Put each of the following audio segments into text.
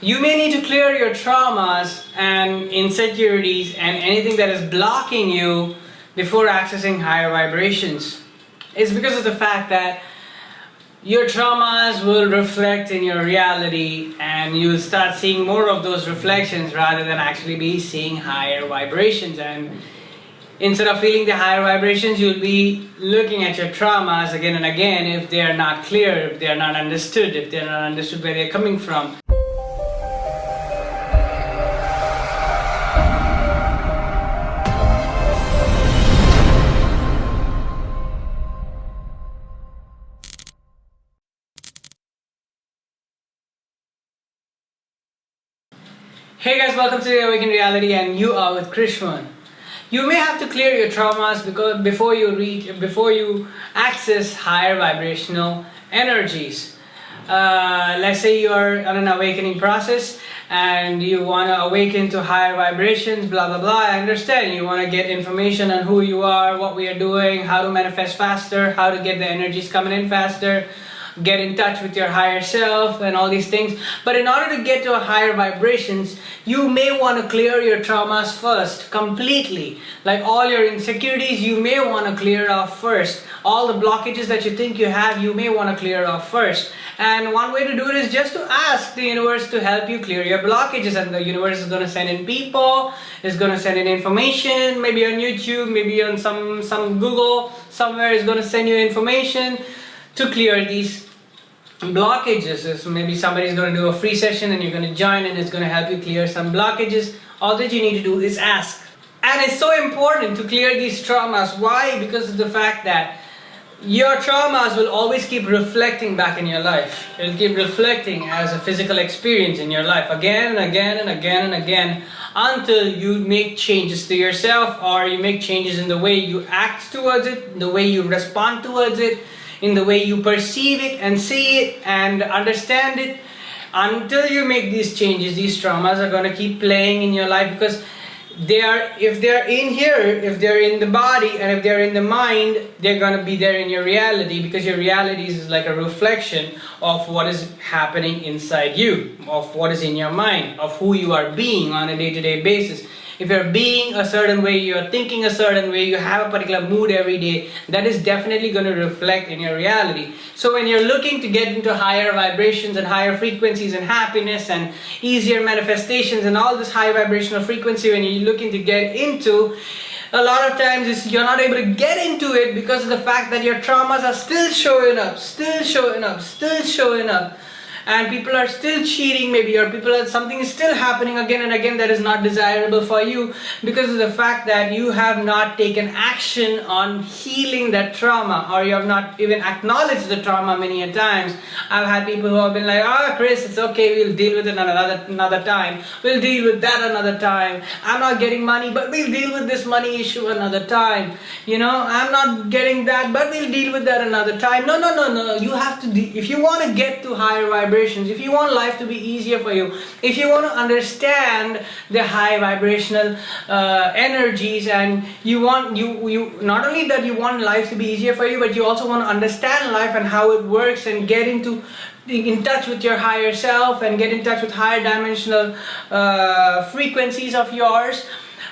You may need to clear your traumas and insecurities and anything that is blocking you before accessing higher vibrations. It's because of the fact that your traumas will reflect in your reality and you'll start seeing more of those reflections rather than actually be seeing higher vibrations. And instead of feeling the higher vibrations, you'll be looking at your traumas again and again if they are not clear, if they are not understood, if they are not understood where they're coming from. Hey guys, welcome to the Awakened Reality, and you are with Krishwan. You may have to clear your traumas because before you access higher vibrational energies. Let's say you are on an awakening process and you want to awaken to higher vibrations, blah blah blah. I understand you want to get information on who you are, what we are doing, how to manifest faster, how to get the energies coming in faster, get in touch with your higher self and all these things. But in order to get to a higher vibrations, you may want to clear your traumas first completely. Like all your insecurities, you may want to clear off first. All the blockages that you think you have, you may want to clear off first. And one way to do it is just to ask the universe to help you clear your blockages, and the universe is going to send in people, is going to send in information, maybe on YouTube, maybe on some Google, somewhere is going to send you information to clear these blockages. So maybe somebody is going to do a free session and you're going to join and it's going to help you clear some blockages. All that you need to do is ask. And it's so important to clear these traumas. Why? Because of the fact that your traumas will always keep reflecting back in your life. It'll keep reflecting as a physical experience in your life again and again and again and again until you make changes to yourself, or you make changes in the way you act towards it, the way you respond towards it, in the way you perceive it and see it and understand it. Until you make these changes, these traumas are going to keep playing in your life, because if they're in here, if they're in the body and if they're in the mind, they're going to be there in your reality, because your reality is like a reflection of what is happening inside you, of what is in your mind, of who you are being on a day-to-day basis. If you're being a certain way, you're thinking a certain way, you have a particular mood every day, that is definitely going to reflect in your reality. So when you're looking to get into higher vibrations and higher frequencies and happiness and easier manifestations and all this high vibrational frequency, when you're looking to get into, a lot of times you're not able to get into it because of the fact that your traumas are still showing up, still showing up, still showing up. And people are still cheating maybe, or something is still happening again and again that is not desirable for you, because of the fact that you have not taken action on healing that trauma, or you have not even acknowledged the trauma many a times. I've had people who have been like, Chris, it's okay, we'll deal with it another time, we'll deal with that another time, I'm not getting money, but we'll deal with this money issue another time, I'm not getting that, but we'll deal with that another time. No, you have to, if you want to get to higher vibrations, if you want life to be easier for you, if you want to understand the high vibrational energies, and you not only that you want life to be easier for you, but you also want to understand life and how it works, and get in touch with your higher self and get in touch with higher dimensional frequencies of yours.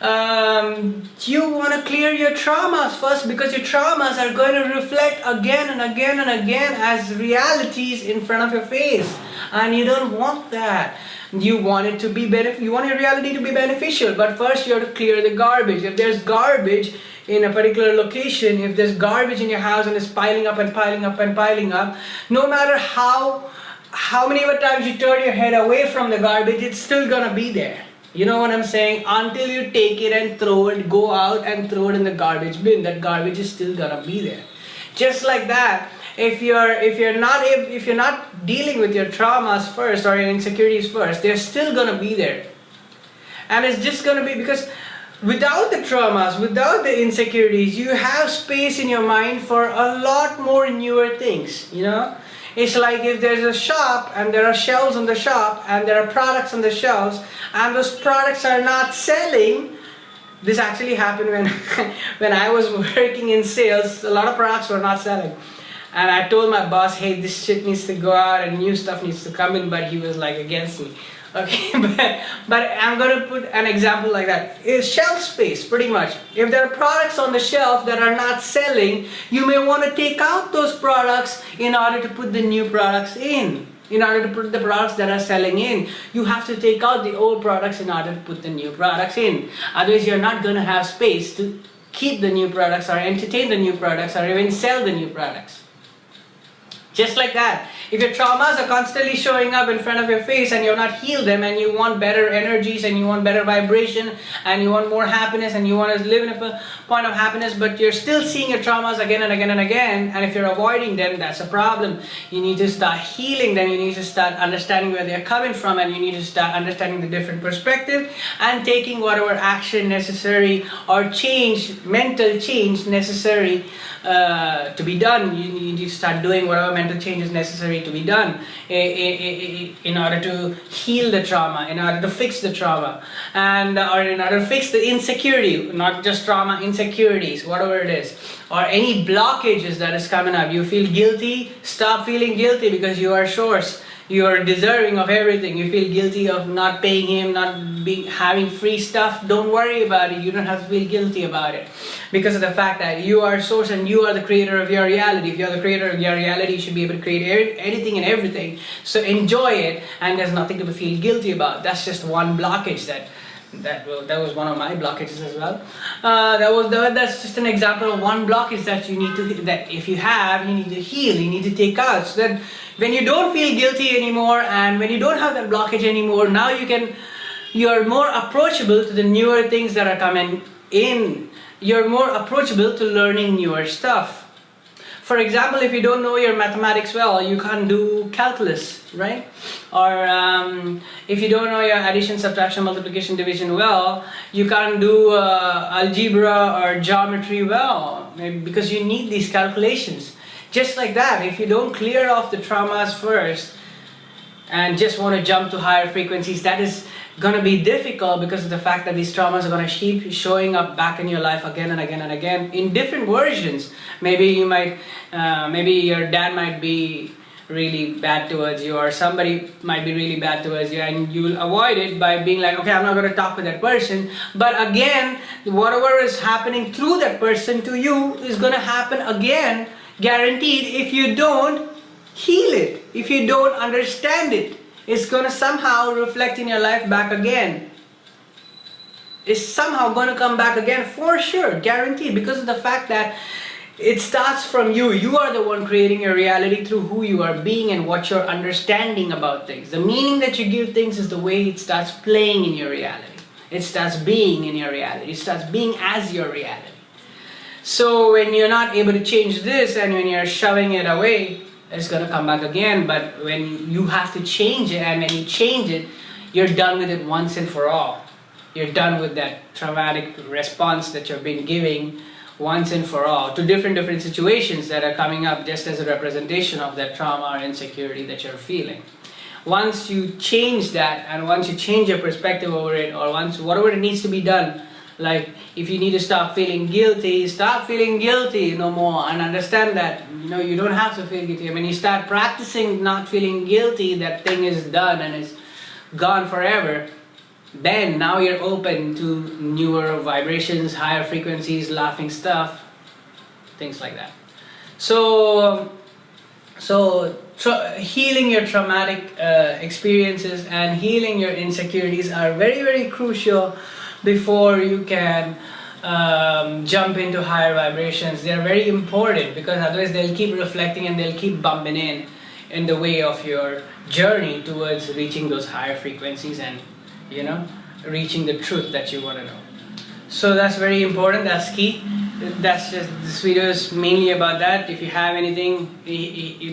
You want to clear your traumas first, because your traumas are going to reflect again and again and again as realities in front of your face, and you don't want that. You want it to be you want your reality to be beneficial, but first you have to clear the garbage. If there's garbage in a particular location, if there's garbage in your house and it's piling up and piling up and piling up, no matter how many times you turn your head away from the garbage, it's still gonna be there. You know what I'm saying? Until you take it and throw it, go out and throw it in the garbage bin, that garbage is still gonna be there. Just like that, if you're not dealing with your traumas first, or your insecurities first, they're still gonna be there. And it's just gonna be because without the traumas, without the insecurities, you have space in your mind for a lot more newer things, It's like if there's a shop and there are shelves on the shop and there are products on the shelves and those products are not selling. This actually happened when I was working in sales. A lot of products were not selling. And I told my boss, hey, this shit needs to go out and new stuff needs to come in, but he was like against me. Okay, but I'm going to put an example like that. Is shelf space, pretty much. If there are products on the shelf that are not selling, you may want to take out those products in order to put the new products in. In order to put the products that are selling in, you have to take out the old products in order to put the new products in. Otherwise, you're not going to have space to keep the new products or entertain the new products or even sell the new products. Just like that. If your traumas are constantly showing up in front of your face and you're not healed them, and you want better energies and you want better vibration and you want more happiness and you want to live in a point of happiness, but you're still seeing your traumas again and again and again, and if you're avoiding them, that's a problem. You need to start healing them. You need to start understanding where they're coming from, and you need to start understanding the different perspective and taking whatever action necessary or change, mental change necessary to be done. You need to start doing whatever mental change is necessary to be done in order to heal the trauma, in order to fix the trauma, and or in order to fix the insecurity, not just trauma, insecurities, whatever it is, or any blockages that is coming up. You feel guilty, stop feeling guilty, because you are source. You are deserving of everything. You feel guilty of not paying him, not having free stuff. Don't worry about it. You don't have to feel guilty about it, because of the fact that you are source and you are the creator of your reality. If you are the creator of your reality, you should be able to create anything and everything. So enjoy it, and there's nothing to feel guilty about. That's just one blockage that was one of my blockages as well. That's just an example of one blockage that you need to, that if you have, you need to heal, you need to take out, so that when you don't feel guilty anymore and when you don't have that blockage anymore, now you're more approachable to the newer things that are coming in. You're more approachable to learning newer stuff. For example, if you don't know your mathematics well, you can't do calculus, right? Or if you don't know your addition, subtraction, multiplication, division well, you can't do algebra or geometry well, because you need these calculations. Just like that, if you don't clear off the traumas first and just want to jump to higher frequencies, that is going to be difficult, because of the fact that these traumas are going to keep showing up back in your life again and again and again in different versions. Maybe you might, maybe your dad might be really bad towards you, or somebody might be really bad towards you, and you'll avoid it by being like, okay, I'm not going to talk with that person. But again, whatever is happening through that person to you is going to happen again, guaranteed, if you don't heal it, if you don't understand it. It's going to somehow reflect in your life back again. It's somehow going to come back again, for sure, guaranteed, because of the fact that it starts from you. You are the one creating your reality through who you are being and what you're understanding about things. The meaning that you give things is the way it starts playing in your reality. It starts being in your reality. It starts being as your reality. So when you're not able to change this, and when you're shoving it away, it's going to come back again. But when you have to change it, and when you change it, you're done with it once and for all. You're done with that traumatic response that you've been giving once and for all to different situations that are coming up, just as a representation of that trauma or insecurity that you're feeling. Once you change that, and once you change your perspective over it, or once whatever needs to be done, like if you need to stop feeling guilty no more, and understand that you don't have to feel guilty. When you start practicing not feeling guilty, that thing is done and it's gone forever. Then now you're open to newer vibrations, higher frequencies, laughing stuff, things like that. So healing your traumatic experiences and healing your insecurities are very, very crucial before you can jump into higher vibrations. They are very important, because otherwise they'll keep reflecting and they'll keep bumping in the way of your journey towards reaching those higher frequencies and reaching the truth that you want to know. So that's very important. That's key. That's just, this video is mainly about that. If you have anything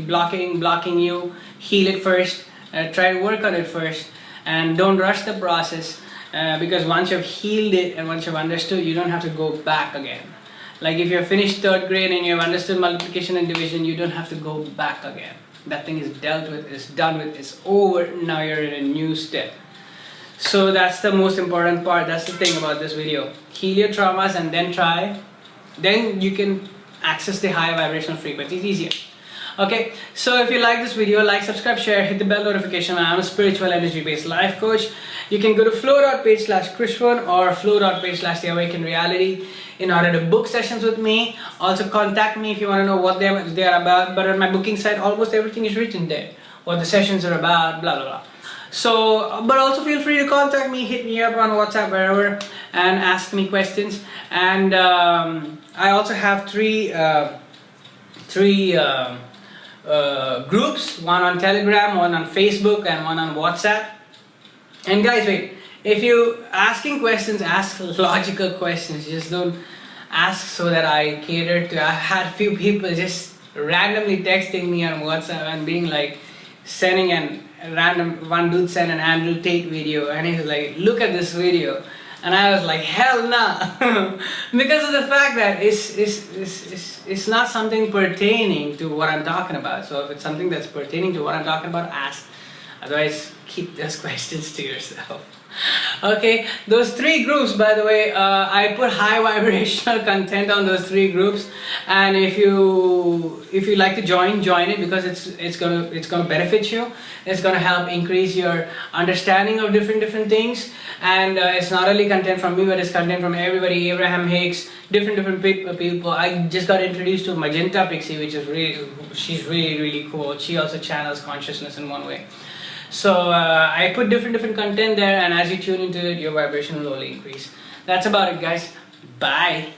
blocking you, heal it first. Try to work on it first, and don't rush the process. Because once you've healed it and once you've understood, you don't have to go back again. Like if you're finished 3rd grade and you've understood multiplication and division, you don't have to go back again. That thing is dealt with, it's done with, it's over. Now you're in a new step. So that's the most important part. That's the thing about this video. Heal your traumas and then you can access the higher vibrational frequencies easier. Okay, so if you like this video, like, subscribe, share, hit the bell notification. I'm a spiritual energy based life coach. You can go to flow.page/Krishwan or flow.page/The Awakened Reality in order to book sessions with me. Also contact me if you want to know what they are about. But on my booking site, almost everything is written there. What the sessions are about, blah blah blah. So, but also feel free to contact me, hit me up on WhatsApp, wherever, and ask me questions. And I also have three groups, one on Telegram, one on Facebook, and one on WhatsApp. And guys, wait, if you asking questions, ask logical questions. Just don't ask so that I cater to. I had few people just randomly texting me on WhatsApp and being like, sending one dude sent an Andrew Tate video, and he was like, look at this video. And I was like, hell nah. Because of the fact that it's not something pertaining to what I'm talking about. So if it's something that's pertaining to what I'm talking about, ask. Otherwise, keep those questions to yourself. Okay, those three groups, by the way, I put high vibrational content on those three groups, and if you like to join it, because it's gonna benefit you. It's gonna help increase your understanding of different things, and it's not only content from me, but it's content from everybody. Abraham Hicks, different people. I just got introduced to Magenta Pixie, which is she's really cool. She also channels consciousness in one way. So I put different content there, and as you tune into it, your vibration will only increase. That's about it, guys. Bye.